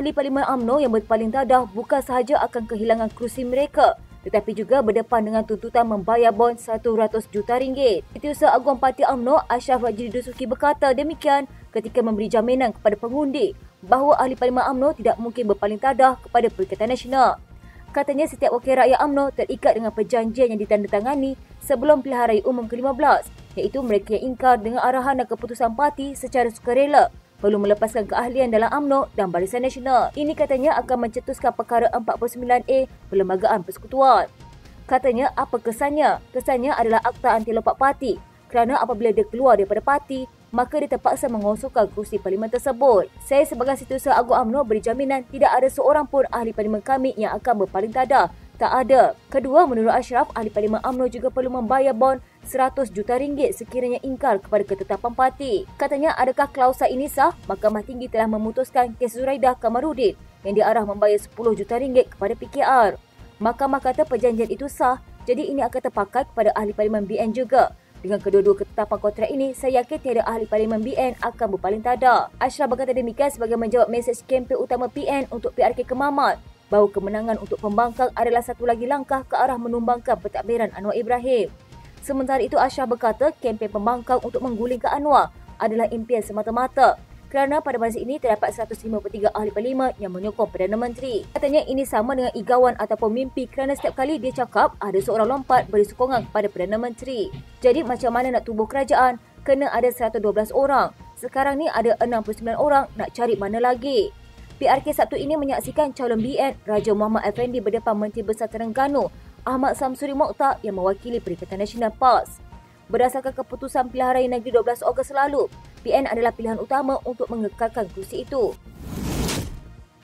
Ahli Parlimen UMNO yang berpaling dadah bukan sahaja akan kehilangan kerusi mereka, tetapi juga berdepan dengan tuntutan membayar bon 100 juta ringgit. Setiausaha Agung Parti UMNO Ashraf Rajidi Dusuki berkata demikian ketika memberi jaminan kepada pengundi bahawa Ahli Parlimen UMNO tidak mungkin berpaling dadah kepada Perikatan Nasional. Katanya setiap wakil rakyat UMNO terikat dengan perjanjian yang ditandatangani sebelum pilihan raya umum ke-15, iaitu mereka yang ingkar dengan arahan dan keputusan parti secara sukarela perlu melepaskan keahlian dalam UMNO dan Barisan Nasional. Ini katanya akan mencetuskan perkara 49A Perlembagaan Persekutuan. Katanya apa kesannya? Kesannya adalah akta anti lompat parti kerana apabila dia keluar daripada parti, maka dia terpaksa mengosongkan kerusi parlimen tersebut. Saya sebagai Setiausaha Agung UMNO beri jaminan tidak ada seorang pun ahli parlimen kami yang akan berpaling dadah. Tak ada. Kedua, menurut Ashraf, ahli parlimen UMNO juga perlu membayar bon 100 juta ringgit sekiranya ingkar kepada ketetapan parti. Katanya, adakah klausa ini sah? Mahkamah Tinggi telah memutuskan kes Zuraidah Kamarudin yang diarah membayar 10 juta ringgit kepada PKR. Mahkamah kata perjanjian itu sah, jadi ini akan terpakai kepada ahli parlimen BN juga. Dengan kedua-dua ketetapan kontrak ini, saya yakin tiada ahli parlimen BN akan berpaling dadah. Ashraf berkata demikian sebagai menjawab mesej kempen utama PN untuk PRK Kemamat bahawa kemenangan untuk pembangkang adalah satu lagi langkah ke arah menumbangkan pentadbiran Anwar Ibrahim. Sementara itu, Ashraf berkata kempen pembangkang untuk menggulingkan Anwar adalah impian semata-mata kerana pada masa ini terdapat 153 ahli parlimen yang menyokong Perdana Menteri. Katanya ini sama dengan igawan ataupun mimpi kerana setiap kali dia cakap ada seorang lompat beri sokongan kepada Perdana Menteri. Jadi macam mana nak tubuh kerajaan? Kena ada 112 orang. Sekarang ni ada 69 orang, nak cari mana lagi? PRK Sabtu ini menyaksikan calon BN Raja Muhammad Effendi berdepan Menteri Besar Terengganu Ahmad Samsuri Mokhtar yang mewakili Perikatan Nasional PAS. Berdasarkan keputusan pilihan raya negeri 12 Ogos lalu, PN adalah pilihan utama untuk mengekalkan kerusi itu.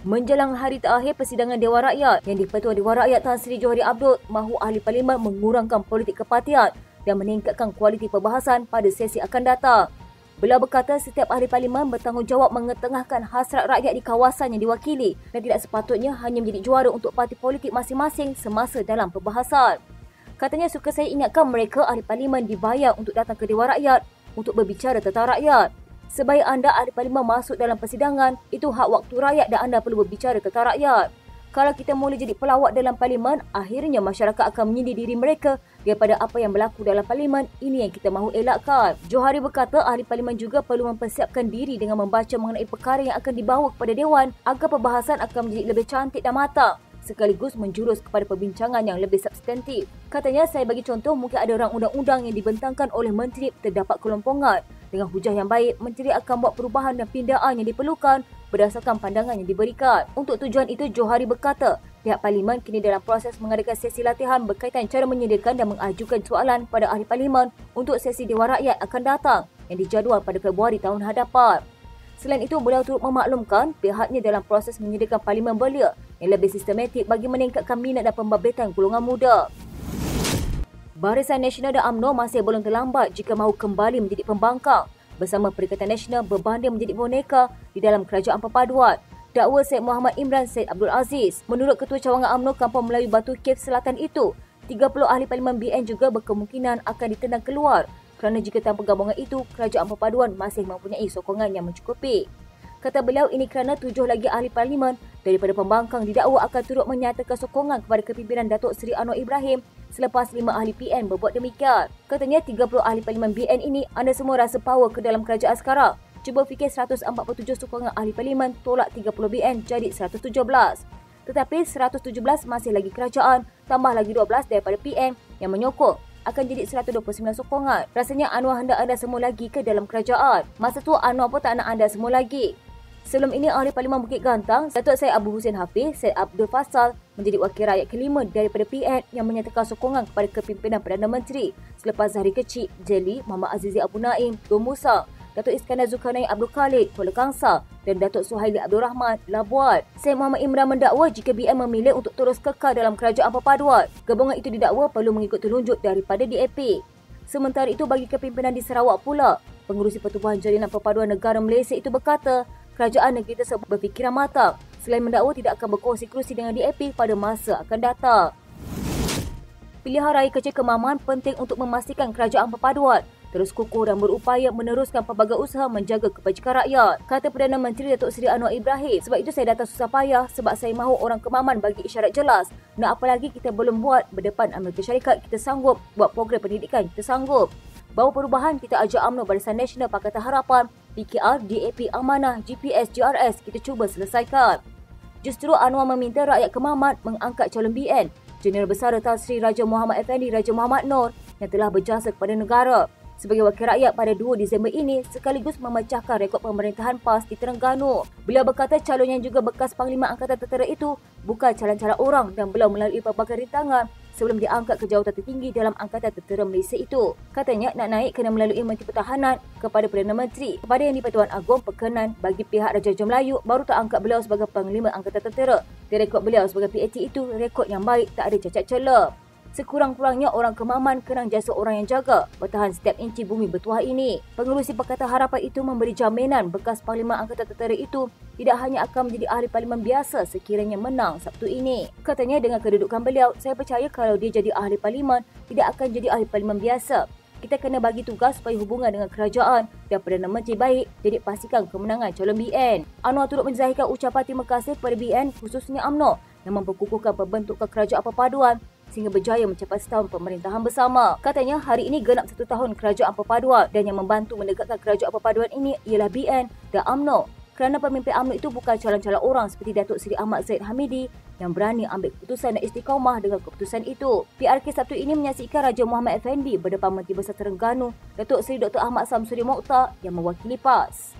Menjelang hari terakhir persidangan Dewan Rakyat yang di-Ketua Dewan Rakyat Tan Sri Johari Abdul mahu ahli parlimen mengurangkan politik kepartian dan meningkatkan kualiti perbahasan pada sesi akan datang. Beliau berkata setiap ahli parlimen bertanggungjawab mengetengahkan hasrat rakyat di kawasan yang diwakili dan tidak sepatutnya hanya menjadi juara untuk parti politik masing-masing semasa dalam perbahasan. Katanya suka saya ingatkan mereka ahli parlimen dibayar untuk datang ke Dewan Rakyat untuk berbicara tentang rakyat. Sebaik anda ahli parlimen masuk dalam persidangan, itu hak waktu rakyat dan anda perlu berbicara tentang rakyat. Kalau kita mula jadi pelawak dalam parlimen, akhirnya masyarakat akan menyindir diri mereka daripada apa yang berlaku dalam parlimen. Ini yang kita mahu elakkan. Johari berkata ahli parlimen juga perlu mempersiapkan diri dengan membaca mengenai perkara yang akan dibawa kepada Dewan agar perbahasan akan menjadi lebih cantik dan matang sekaligus menjurus kepada perbincangan yang lebih substantif. Katanya, saya bagi contoh, mungkin ada rang undang-undang yang dibentangkan oleh menteri terdapat kelompongan. Dengan hujah yang baik, menteri akan buat perubahan dan pindaan yang diperlukan berdasarkan pandangan yang diberikan. Untuk tujuan itu, Johari berkata, pihak parlimen kini dalam proses mengadakan sesi latihan berkaitan cara menyediakan dan mengajukan soalan pada ahli parlimen untuk sesi Dewan Rakyat akan datang yang dijadual pada Februari tahun hadapan. Selain itu, beliau turut memaklumkan pihaknya dalam proses menyediakan parlimen belia yang lebih sistematik bagi meningkatkan minat dan pembabituan golongan muda. Barisan Nasional dan UMNO masih belum terlambat jika mahu kembali menjadi pembangkang bersama Perikatan Nasional berbanding menjadi boneka di dalam kerajaan perpaduan. Dakwa Syed Muhammad Imran Syed Abdul Aziz. Menurut Ketua Cawangan UMNO Kampung Melayu Batu Cave Selatan itu, 30 ahli parlimen BN juga berkemungkinan akan ditendang keluar kerana jika tanpa gabungan itu, kerajaan perpaduan masih mempunyai sokongan yang mencukupi. Kata beliau, ini kerana 7 lagi ahli parlimen daripada pembangkang didakwa akan turut menyatakan sokongan kepada kepimpinan Datuk Seri Anwar Ibrahim selepas 5 ahli PN berbuat demikian. Katanya 30 ahli parlimen BN ini, anda semua rasa power ke dalam kerajaan sekarang. Cuba fikir 147 sokongan ahli parlimen tolak 30 BN jadi 117. Tetapi 117 masih lagi kerajaan, tambah lagi 12 daripada PN yang menyokong, akan jadi 129 sokongan. Rasanya Anwar hendak anda semua lagi ke dalam kerajaan. Masa tu Anwar pun tak nak anda semua lagi. Sebelum ini, ahli parlimen Bukit Gantang, Datuk Syed Abu Hussein Hafiz, Syed Abdul Fasal menjadi wakil rakyat kelima daripada PN yang menyatakan sokongan kepada kepimpinan Perdana Menteri selepas Zahri Kecil, Jeli, Muhammad Azizi Abu Naim, Dua Musa, Datuk Iskandar Zulkarnain Abdul Khalid, Kuala Kangsar dan Datuk Suhaili Abdul Rahman, Labuan. Syed Muhammad Imran mendakwa jika BN memilih untuk terus kekal dalam kerajaan perpaduan, gabungan itu didakwa perlu mengikut telunjuk daripada DAP. Sementara itu, bagi kepimpinan di Sarawak pula, Pengerusi Pertubuhan Jalinan Perpaduan Negara Malaysia itu berkata, kerajaan negeri tersebut berfikiran matang selain mendakwa tidak akan berkongsi kerusi dengan DAP pada masa akan datang. Pilihan raya kecil Kemaman penting untuk memastikan kerajaan perpaduan terus kukuh dan berupaya meneruskan pelbagai usaha menjaga kebajikan rakyat. Kata Perdana Menteri Datuk Seri Anwar Ibrahim, sebab itu saya datang susah payah sebab saya mahu orang Kemaman bagi isyarat jelas. Nak apa lagi kita belum buat, berdepan Amerika Syarikat kita sanggup, buat program pendidikan kita sanggup. Bawa perubahan kita ajak UMNO Barisan Nasional Pakatan Harapan, PKR, DAP, Amanah, GPS, GRS kita cuba selesaikan. Justru Anwar meminta rakyat Kemaman mengangkat calon BN, Jeneral Besar Tan Sri Raja Muhammad Effendi Raja Muhammad Noor yang telah berjasa kepada negara sebagai wakil rakyat pada 2 Disember ini sekaligus memecahkan rekod pemerintahan PAS di Terengganu. Beliau berkata calon yang juga bekas Panglima Angkatan Tentera itu bukan calon-calon orang dan beliau melalui pelbagai rintangan sebelum diangkat ke jawatan tertinggi dalam Angkatan Tentera Malaysia itu. Katanya nak naik kena melalui Menteri Pertahanan kepada Perdana Menteri, kepada Yang di-Pertuan Agong Perkenan bagi pihak Raja Melayu baru terangkat beliau sebagai Panglima Angkatan Tentera. Dan rekod beliau sebagai PAT itu rekod yang baik, tak ada cacat celah. Sekurang-kurangnya orang Kemaman kenang jasa orang yang jaga bertahan setiap inci bumi bertuah ini. Pengerusi Pakatan Harapan itu memberi jaminan bekas Panglima Angkatan Tentera itu tidak hanya akan menjadi ahli parlimen biasa sekiranya menang Sabtu ini. Katanya dengan kedudukan beliau, saya percaya kalau dia jadi ahli parlimen, tidak akan jadi ahli parlimen biasa. Kita kena bagi tugas supaya hubungan dengan kerajaan dan Perdana Menteri baik, jadi pastikan kemenangan calon BN. Anwar turut menzahirkan ucapan terima kasih kepada BN khususnya UMNO yang memperkukuhkan pembentukan kerajaan perpaduan sehingga berjaya mencapai setahun pemerintahan bersama. Katanya hari ini genap 1 tahun kerajaan perpaduan dan yang membantu menegakkan kerajaan perpaduan ini ialah BN dan UMNO. Kerana pemimpin UMNO itu bukan calon-calon orang seperti Datuk Seri Ahmad Zahid Hamidi yang berani ambil keputusan dan istiqamah dengan keputusan itu. PRK Sabtu ini menyaksikan Raja Muhammad Effendi berdepan Menteri Besar Terengganu, Datuk Seri Dr. Ahmad Samsuri Mokhtar yang mewakili PAS.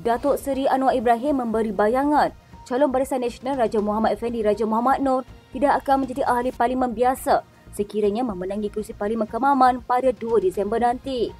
Datuk Seri Anwar Ibrahim memberi bayangan calon Barisan Nasional Raja Muhammad Effendi Raja Muhammad Noor tidak akan menjadi ahli parlimen biasa sekiranya memenangi kerusi parlimen Kemaman pada 2 Disember nanti.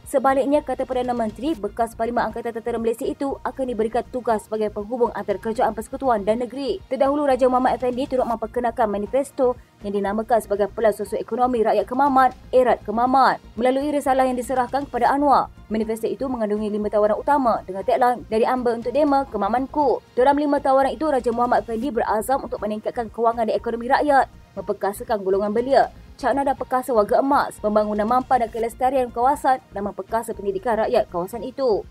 Sebaliknya, kata Perdana Menteri, bekas Panglima Angkatan Tentera Malaysia itu akan diberikan tugas sebagai penghubung antara kerajaan persekutuan dan negeri. Terdahulu, Raja Muhammad Effendi turut memperkenalkan manifesto yang dinamakan sebagai Pelan Sosioekonomi Rakyat Kemaman, Erat Kemaman. Melalui risalah yang diserahkan kepada Anwar, manifesto itu mengandungi 5 tawaran utama dengan tagline dari Amber untuk Dema, Kemamanku. Dalam 5 tawaran itu, Raja Muhammad Effendi berazam untuk meningkatkan kewangan dan ekonomi rakyat, memperkasakan golongan belia, cakna dan perkasa warga emas, pembangunan mampan dan kelestarian kawasan dan memperkasa pendidikan rakyat kawasan itu.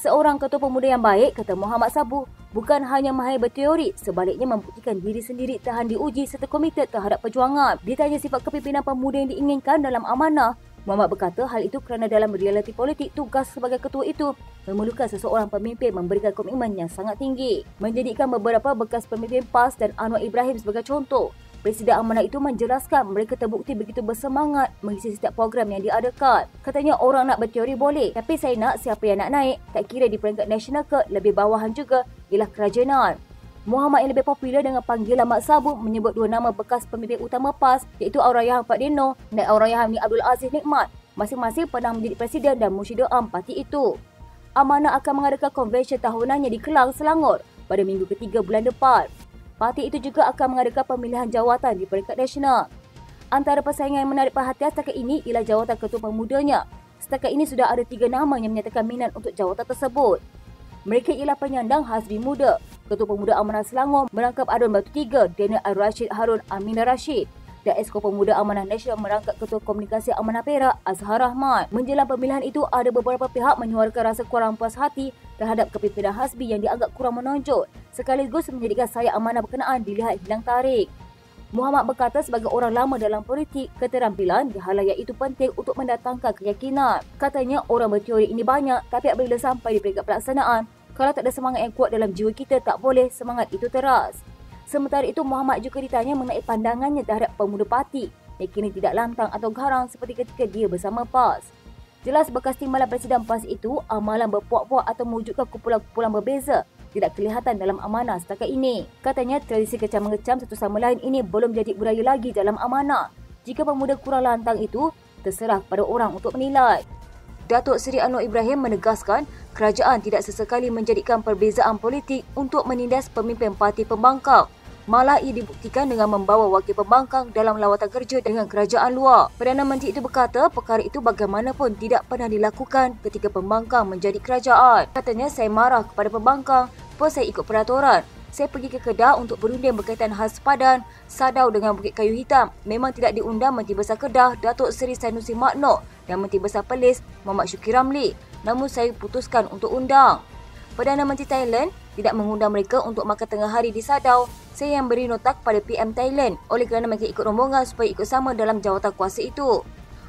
Seorang ketua pemuda yang baik, kata Muhammad Sabu, bukan hanya mahir berteori, sebaliknya membuktikan diri sendiri tahan diuji serta komited terhadap perjuangan. Ditanya sifat kepimpinan pemuda yang diinginkan dalam amanah, Muhammad berkata hal itu kerana dalam realiti politik tugas sebagai ketua itu memerlukan seseorang pemimpin memberikan komitmen yang sangat tinggi. Menjadikan beberapa bekas pemimpin PAS dan Anwar Ibrahim sebagai contoh, Presiden Amanah itu menjelaskan mereka terbukti begitu bersemangat mengisi setiap program yang diadakan. Katanya orang nak berteori boleh, tapi saya nak siapa yang nak naik, tak kira di peringkat nasional ke lebih bawahan juga, ialah kerajanan. Muhammad yang lebih popular dengan panggilan Mak Sabu menyebut 2 nama bekas pemimpin utama PAS iaitu Aurayaham Fadino dan Aurayaham Ni Abdul Aziz Nikmat. Masing-masing pernah menjadi presiden dan Mursyid Am parti itu. Amanah akan mengadakan konvensyen tahunannya di Kelang, Selangor pada minggu ketiga bulan depan. Parti itu juga akan mengadakan pemilihan jawatan di peringkat nasional. Antara persaingan yang menarik perhatian setakat ini ialah jawatan ketua pemudanya. Setakat ini sudah ada 3 nama yang menyatakan minat untuk jawatan tersebut. Mereka ialah penyandang Hazbi Muda, Ketua Pemuda Amanah Selangor merangkap Adun Batu 3, Daniel Al-Rashid Harun Aminah Rashid dan Esko Pemuda Amanah Nasional merangkap Ketua Komunikasi Amanah Perak Azhar Rahman. Menjelang pemilihan itu, ada beberapa pihak menyuarakan rasa kurang puas hati terhadap kepimpinan Hazbi yang dianggap kurang menonjol, sekaligus menjadikan sayap amanah berkenaan dilihat hilang tarik. Muhammad berkata sebagai orang lama dalam politik, keterampilan di halayak itu penting untuk mendatangkan keyakinan. Katanya orang berteori ini banyak, tapi apabila sampai di peringkat pelaksanaan, kalau tak ada semangat yang kuat dalam jiwa kita, tak boleh semangat itu teras. Sementara itu, Muhammad juga ditanya mengenai pandangannya terhadap pemuda parti yang kini tidak lantang atau garang seperti ketika dia bersama PAS. Jelas bekas timbalan Presiden PAS itu, amalan berpuak-puak atau mewujudkan kumpulan-kumpulan berbeza tidak kelihatan dalam amanah setakat ini. Katanya tradisi kecam-mengecam satu sama lain ini belum jadi budaya lagi dalam amanah. Jika pemuda kurang lantang itu, terserah kepada orang untuk menilai. Datuk Seri Anwar Ibrahim menegaskan kerajaan tidak sesekali menjadikan perbezaan politik untuk menindas pemimpin parti pembangkang. Malah ia dibuktikan dengan membawa wakil pembangkang dalam lawatan kerja dengan kerajaan luar. Perdana Menteri itu berkata perkara itu bagaimanapun tidak pernah dilakukan ketika pembangkang menjadi kerajaan. Katanya saya marah kepada pembangkang, apa saya ikut peraturan. Saya pergi ke Kedah untuk berunding berkaitan hal sepadan Sadau dengan Bukit Kayu Hitam. Memang tidak diundang Menteri Besar Kedah Datuk Seri Sanusi Makno dan Menteri Besar Perlis Muhammad Syukri Ramli. Namun saya putuskan untuk undang. Perdana Menteri Thailand tidak mengundang mereka untuk makan tengah hari di Sadau. Saya yang beri nota kepada PM Thailand oleh kerana mereka ikut rombongan supaya ikut sama dalam jawatan kuasa itu.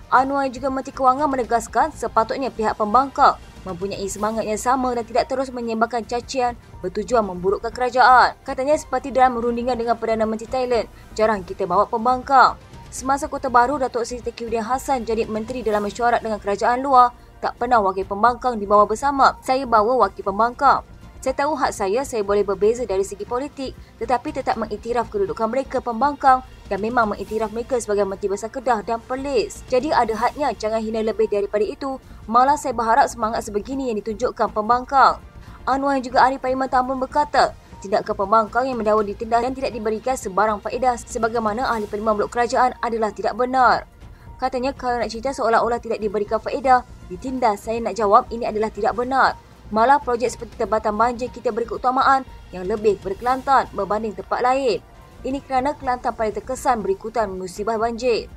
Anwar juga Menteri Kewangan menegaskan sepatutnya pihak pembangkang mempunyai semangat yang sama dan tidak terus menyebarkan cacian bertujuan memburukkan kerajaan. Katanya seperti dalam rundingan dengan Perdana Menteri Thailand, jarang kita bawa pembangkang. Semasa Kota Baru, Datuk Seri Teuku Hassan jadi menteri dalam mesyuarat dengan kerajaan luar, tak pernah wakil pembangkang dibawa bersama. Saya bawa wakil pembangkang. Saya tahu hak saya boleh berbeza dari segi politik tetapi tetap mengiktiraf kedudukan mereka pembangkang dan memang mengiktiraf mereka sebagai Menteri Besar Kedah dan Perlis. Jadi ada hadnya, jangan hina lebih daripada itu. Malah saya berharap semangat sebegini yang ditunjukkan pembangkang. Anwar yang juga ahli Parlimen Tambun berkata, tindakan pembangkang yang mendakwa ditindas dan tidak diberikan sebarang faedah sebagaimana ahli Parlimen Blok Kerajaan adalah tidak benar. Katanya kalau nak cerita seolah-olah tidak diberikan faedah, ditindas, saya nak jawab ini adalah tidak benar. Malah projek seperti tempatan banjir kita beri keutamaan yang lebih berkelantan berbanding tempat lain. Ini kerana Kelantan paling terkesan berikutan musibah banjir.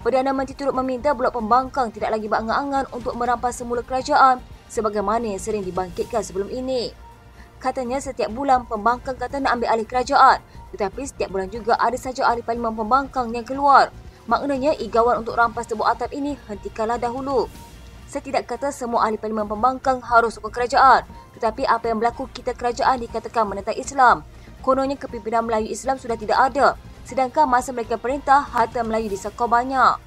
Perdana Menteri turut meminta blok pembangkang tidak lagi berangan-angan untuk merampas semula kerajaan sebagaimana yang sering dibangkitkan sebelum ini. Katanya setiap bulan pembangkang kata nak ambil alih kerajaan, tetapi setiap bulan juga ada saja ahli Parlimen pembangkang yang keluar. Maknanya igawan untuk rampas tebuk atap ini hentikanlah dahulu. Saya tidak kata semua ahli Parlimen pembangkang harus sokong kerajaan, tetapi apa yang berlaku kita kerajaan dikatakan menentang Islam. Kononnya kepimpinan Melayu Islam sudah tidak ada, sedangkan masa mereka perintah, harta Melayu disakau banyak.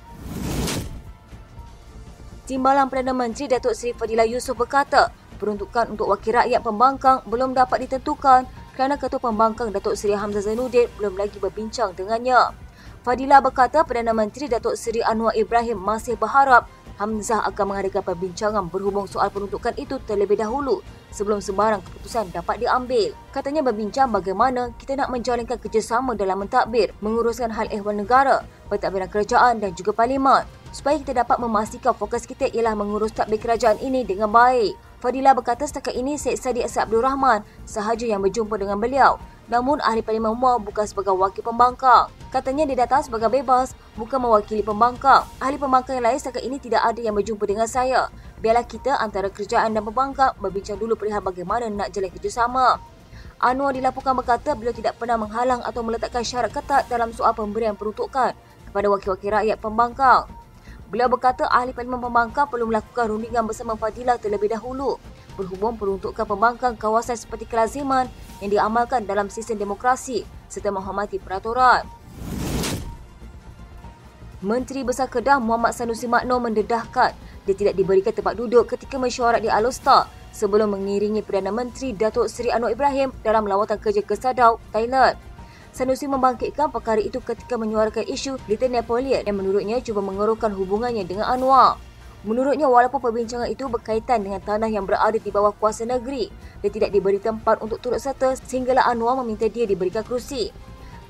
Timbalan Perdana Menteri Datuk Seri Fadilah Yusof berkata, peruntukan untuk wakil rakyat pembangkang belum dapat ditentukan kerana Ketua Pembangkang Datuk Seri Hamzah Zainuddin belum lagi berbincang dengannya. Fadilah berkata Perdana Menteri Datuk Seri Anwar Ibrahim masih berharap Hamzah akan mengadakan perbincangan berhubung soal peruntukan itu terlebih dahulu sebelum sembarang keputusan dapat diambil. Katanya berbincang bagaimana kita nak menjalankan kerjasama dalam mentadbir, menguruskan hal ehwal negara, pentadbiran kerajaan dan juga parlimen supaya kita dapat memastikan fokus kita ialah mengurus tadbir kerajaan ini dengan baik. Fadilah berkata setakat ini Syed Saddiq Asad Abdul Rahman sahaja yang berjumpa dengan beliau. Namun ahli Parlimen Umar bukan sebagai wakil pembangkang. Katanya dia datang sebagai bebas, bukan mewakili pembangkang. Ahli pembangkang yang lain setakat ini tidak ada yang berjumpa dengan saya. Biarlah kita antara kerajaan dan pembangkang berbincang dulu perihal bagaimana nak jalan kerjasama. Anwar dilaporkan berkata beliau tidak pernah menghalang atau meletakkan syarat ketat dalam soal pemberian peruntukan kepada wakil-wakil rakyat pembangkang. Beliau berkata ahli Parlimen pembangkang perlu melakukan rundingan bersama Fadilah terlebih dahulu berhubung peruntukan pembangkang kawasan seperti kelaziman yang diamalkan dalam sistem demokrasi serta menghormati peraturan. Menteri Besar Kedah Muhammad Sanusi Makno mendedahkan dia tidak diberikan tempat duduk ketika mesyuarat di Alor sebelum mengiringi Perdana Menteri Datuk Seri Anwar Ibrahim dalam lawatan kerja ke Sadau, Thailand. Sanusi membangkitkan perkara itu ketika menyuarakan isu Little Napoleon yang menurutnya cuba mengeruhkan hubungannya dengan Anwar. Menurutnya walaupun perbincangan itu berkaitan dengan tanah yang berada di bawah kuasa negeri, dia tidak diberi tempat untuk turut serta sehinggalah Anwar meminta dia diberikan kerusi.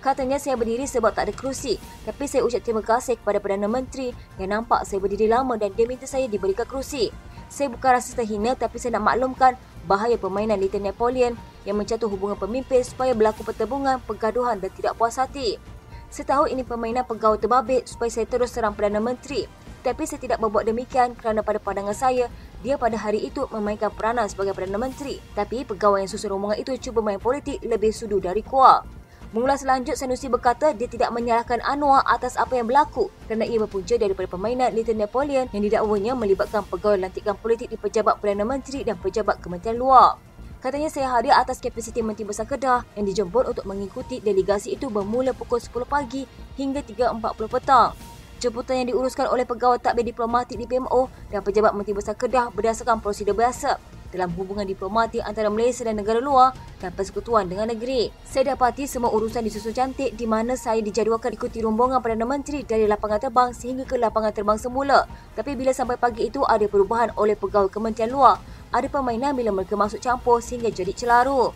Katanya saya berdiri sebab tak ada kerusi, tapi saya ucap terima kasih kepada Perdana Menteri yang nampak saya berdiri lama dan dia minta saya diberikan kerusi. Saya bukan rasa terhina tapi saya nak maklumkan bahaya permainan Little Napoleon yang mencatur hubungan pemimpin supaya berlaku pertembungan, pergaduhan dan tidak puas hati. Saya tahu ini permainan pegawai terbabit supaya saya terus serang Perdana Menteri. Tapi saya tidak berbuat demikian kerana pada pandangan saya, dia pada hari itu memainkan peranan sebagai Perdana Menteri. Tapi pegawai yang susun rombongan itu cuba main politik lebih sudu dari kuat. Mengulas lanjut, Sanusi berkata dia tidak menyalahkan Anwar atas apa yang berlaku kerana ia berpunca daripada permainan Little Napoleon yang didakwanya melibatkan pegawai lantikan politik di pejabat Perdana Menteri dan pejabat Kementerian Luar. Katanya saya hadir atas kapasiti Menteri Besar Kedah yang dijemput untuk mengikuti delegasi itu bermula pukul 10 pagi hingga 3.40 petang. Jemputan yang diuruskan oleh pegawai tadbir diplomatik di PMO dan pejabat Menteri Besar Kedah berdasarkan prosedur biasa dalam hubungan diplomatik antara Malaysia dan negara luar dan persekutuan dengan negeri. Saya dapati semua urusan disusun cantik di mana saya dijadualkan ikuti rombongan Perdana Menteri dari lapangan terbang sehingga ke lapangan terbang semula. Tapi bila sampai pagi itu ada perubahan oleh pegawai Kementerian Luar. Ada permainan bila mereka masuk campur sehingga jadi celaru.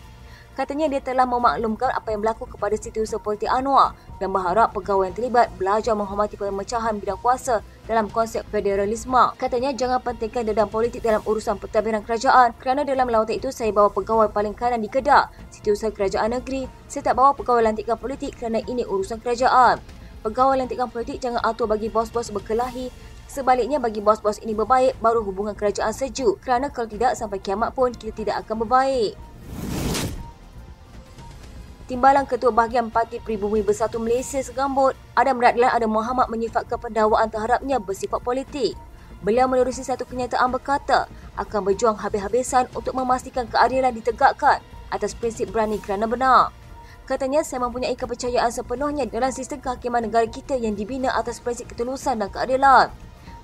Katanya dia telah memaklumkan apa yang berlaku kepada Setiausaha Politik Anwar dan berharap pegawai yang terlibat belajar menghormati pemecahan bidang kuasa dalam konsep federalisme. Katanya jangan pentingkan dendam politik dalam urusan pentadbiran kerajaan kerana dalam lawatan itu saya bawa pegawai paling kanan di Kedah, Setiausaha Kerajaan Negeri. Saya tak bawa pegawai lantikan politik kerana ini urusan kerajaan. Pegawai lantikan politik jangan atur bagi bos-bos berkelahi. Sebaliknya bagi bos-bos ini berbaik, baru hubungan kerajaan sejuk. Kerana kalau tidak, sampai kiamat pun kita tidak akan berbaik. Timbalan Ketua Bahagian Parti Pribumi Bersatu Malaysia segambut, Adam Radlan Adam Mohamad menyifatkan pendakwaan terhadapnya bersifat politik. Beliau menerusi satu kenyataan berkata, akan berjuang habis-habisan untuk memastikan keadilan ditegakkan atas prinsip berani kerana benar. Katanya, saya mempunyai kepercayaan sepenuhnya dalam sistem kehakiman negara kita yang dibina atas prinsip ketulusan dan keadilan.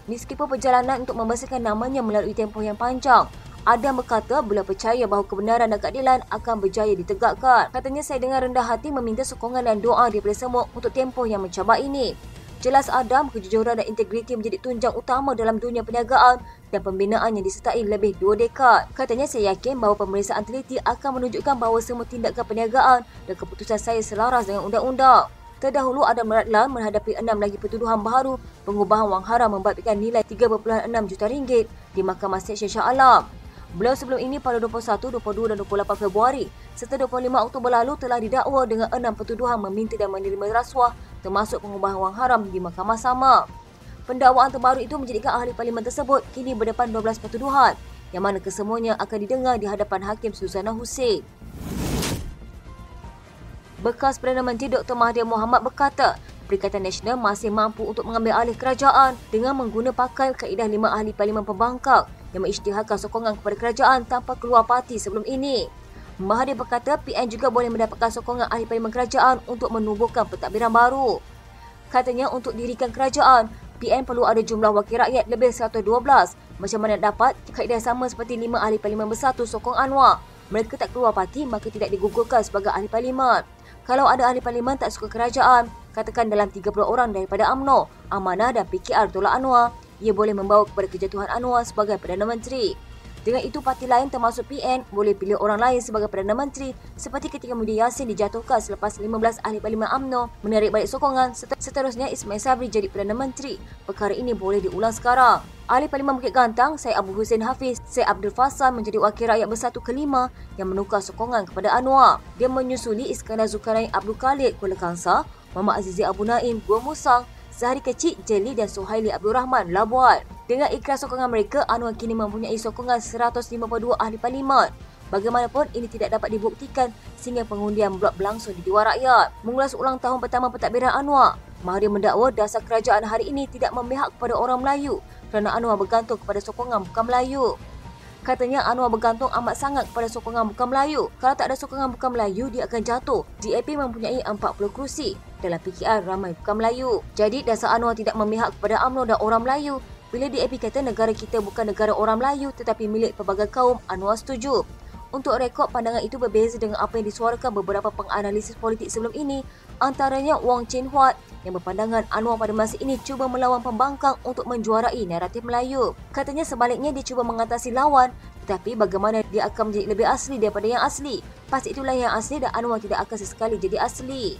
Meskipun perjalanan untuk membersihkan namanya melalui tempoh yang panjang, Adam berkata beliau percaya bahawa kebenaran dan keadilan akan berjaya ditegakkan. Katanya, saya dengan rendah hati meminta sokongan dan doa daripada semua untuk tempoh yang mencabar ini. Jelas Adam, kejujuran dan integriti menjadi tunjang utama dalam dunia perniagaan dan pembinaan yang disertai lebih 2 dekad. Katanya, saya yakin bahawa pemeriksaan teliti akan menunjukkan bahawa semua tindakan perniagaan dan keputusan saya selaras dengan undang-undang. Terdahulu, Adam Radlan menghadapi 6 lagi pertuduhan baharu pengubahan wang haram membabitkan nilai 3.6 juta ringgit di Mahkamah Seksyen Shah Alam. Beliau sebelum ini pada 21, 22 dan 28 Februari serta 25 Oktober lalu telah didakwa dengan 6 pertuduhan meminta dan menerima rasuah termasuk pengubahan wang haram di mahkamah sama. Pendakwaan terbaru itu menjadikan ahli parlimen tersebut kini berdepan 12 pertuduhan yang mana kesemuanya akan didengar di hadapan Hakim Suzana Hussein. Bekas Perdana Menteri Dr. Mahathir Mohamad berkata, Perikatan Nasional masih mampu untuk mengambil alih kerajaan dengan mengguna pakai kaedah 5 ahli parlimen pembangkang yang mengisytiharkan sokongan kepada kerajaan tanpa keluar parti sebelum ini. Mahathir berkata PN juga boleh mendapatkan sokongan ahli parlimen kerajaan untuk menubuhkan pentadbiran baru. Katanya untuk dirikan kerajaan, PN perlu ada jumlah wakil rakyat lebih 112. Macam mana dapat kaedah sama seperti 5 ahli parlimen bersatu sokong Anwar. Mereka tak keluar parti maka tidak digugurkan sebagai ahli parlimen. Kalau ada ahli parlimen tak suka kerajaan, katakan dalam 30 orang daripada UMNO, Amanah dan PKR tolak Anwar, ia boleh membawa kepada kejatuhan Anwar sebagai Perdana Menteri. Dengan itu, parti lain termasuk PN boleh pilih orang lain sebagai Perdana Menteri seperti ketika Muhyiddin Yassin dijatuhkan selepas 15 ahli parlimen UMNO menarik balik sokongan. Seterusnya, Ismail Sabri jadi Perdana Menteri. Perkara ini boleh diulang sekarang. Ahli Parlimen Bukit Gantang, Syed Abu Hussein Hafiz, Syed Abdul Fasan menjadi Wakil Rakyat Bersatu kelima yang menukar sokongan kepada Anwar. Dia menyusuli Iskandar Zulkarnain Abdul Khalid Kuala Kangsar, Muhammad Azizi Abu Naim Gua Musang, Zahri Kecik Jeli dan Suhaili Abdul Rahman Labuan. Dengan ikhlas sokongan mereka, Anwar kini mempunyai sokongan 152 ahli parlimen. Bagaimanapun, ini tidak dapat dibuktikan sehingga pengundian blok berlangsung di Dewan Rakyat. Mengulas ulang tahun pertama pentadbiran Anwar, Mahathir mendakwa dasar kerajaan hari ini tidak memihak kepada orang Melayu kerana Anwar bergantung kepada sokongan bukan Melayu. Katanya Anwar bergantung amat sangat kepada sokongan bukan Melayu. Kalau tak ada sokongan bukan Melayu, dia akan jatuh. DAP mempunyai 40 kerusi. Dalam PKR ramai bukan Melayu. Jadi dasar Anwar tidak memihak kepada UMNO dan orang Melayu. Bila DAP kata negara kita bukan negara orang Melayu tetapi milik pelbagai kaum, Anwar setuju. Untuk rekod, pandangan itu berbeza dengan apa yang disuarakan beberapa penganalisis politik sebelum ini, antaranya Wong Chin Huat yang berpandangan Anwar pada masa ini cuba melawan pembangkang untuk menjuarai naratif Melayu. Katanya sebaliknya dia cuba mengatasi lawan, tetapi bagaimana dia akan menjadi lebih asli daripada yang asli. Pasti itulah yang asli dan Anwar tidak akan sesekali jadi asli.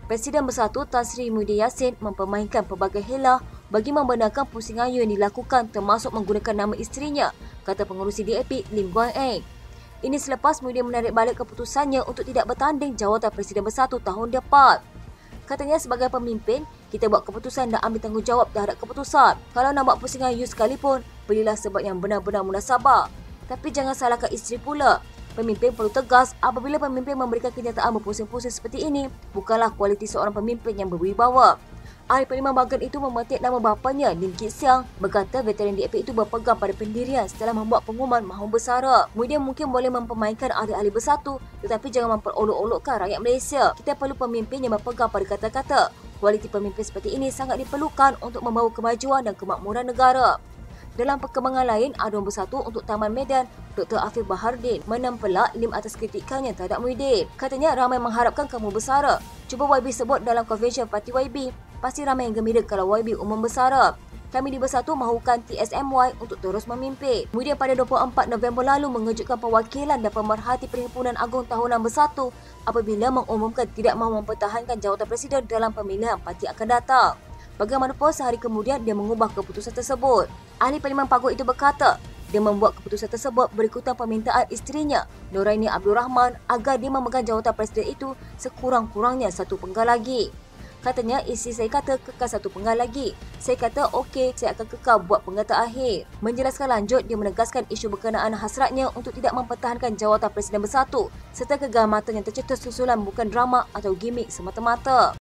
Presiden Bersatu Tan Sri Muhyiddin Yassin mempermainkan pelbagai helah bagi membenarkan pusingan yang dilakukan termasuk menggunakan nama isterinya, kata pengurusi DAP Lim Guan Eng. Ini selepas Muhyiddin menarik balik keputusannya untuk tidak bertanding jawatan Presiden Bersatu tahun depan. Katanya sebagai pemimpin, kita buat keputusan dan ambil tanggungjawab terhadap keputusan. Kalau nak buat pusingan you sekalipun, belilah sebab yang benar-benar munasabah. Tapi jangan salahkan isteri pula. Pemimpin perlu tegas. Apabila pemimpin memberikan kenyataan berpusing-pusing seperti ini, bukanlah kualiti seorang pemimpin yang berwibawa. Ahli Parlimen Bagan itu memetik nama bapanya, Lim Kit Siang, berkata veteran DAP itu berpegang pada pendirian setelah membuat pengumuman mahu bersara. Kemudian mungkin boleh mempermainkan ahli-ahli bersatu, tetapi jangan memperolok-olokkan rakyat Malaysia. Kita perlu pemimpin yang berpegang pada kata-kata. Kualiti pemimpin seperti ini sangat diperlukan untuk membawa kemajuan dan kemakmuran negara. Dalam perkembangan lain, aduan bersatu untuk Taman Medan, Dr. Afif Bahardin menempelak Lim atas kritikannya terhadap Muhyiddin. Katanya ramai mengharapkan kamu bersara. Cuba YB sebut dalam konvensyen parti YB. Pasti ramai yang gembira kalau YB umum bersara. Kami di Bersatu mahukan TSMY untuk terus memimpin. Kemudian pada 24 November lalu mengejutkan perwakilan dan pemerhati Perhimpunan Agung Tahunan Bersatu apabila mengumumkan tidak mahu mempertahankan jawatan Presiden dalam pemilihan parti akan datang. Bagaimanapun sehari kemudian dia mengubah keputusan tersebut. Ahli Parlimen Pagut itu berkata, dia membuat keputusan tersebut berikutan permintaan isterinya, Noraini Abdul Rahman, agar dia memegang jawatan Presiden itu sekurang-kurangnya 1 penggal lagi. Katanya, isteri saya kata kekal 1 penggal lagi. Saya kata, okey, saya akan kekal buat penggal terakhir. Menjelaskan lanjut, dia menegaskan isu berkenaan hasratnya untuk tidak mempertahankan jawatan Presiden Bersatu serta kegagalan yang tercetus susulan bukan drama atau gimmick semata-mata.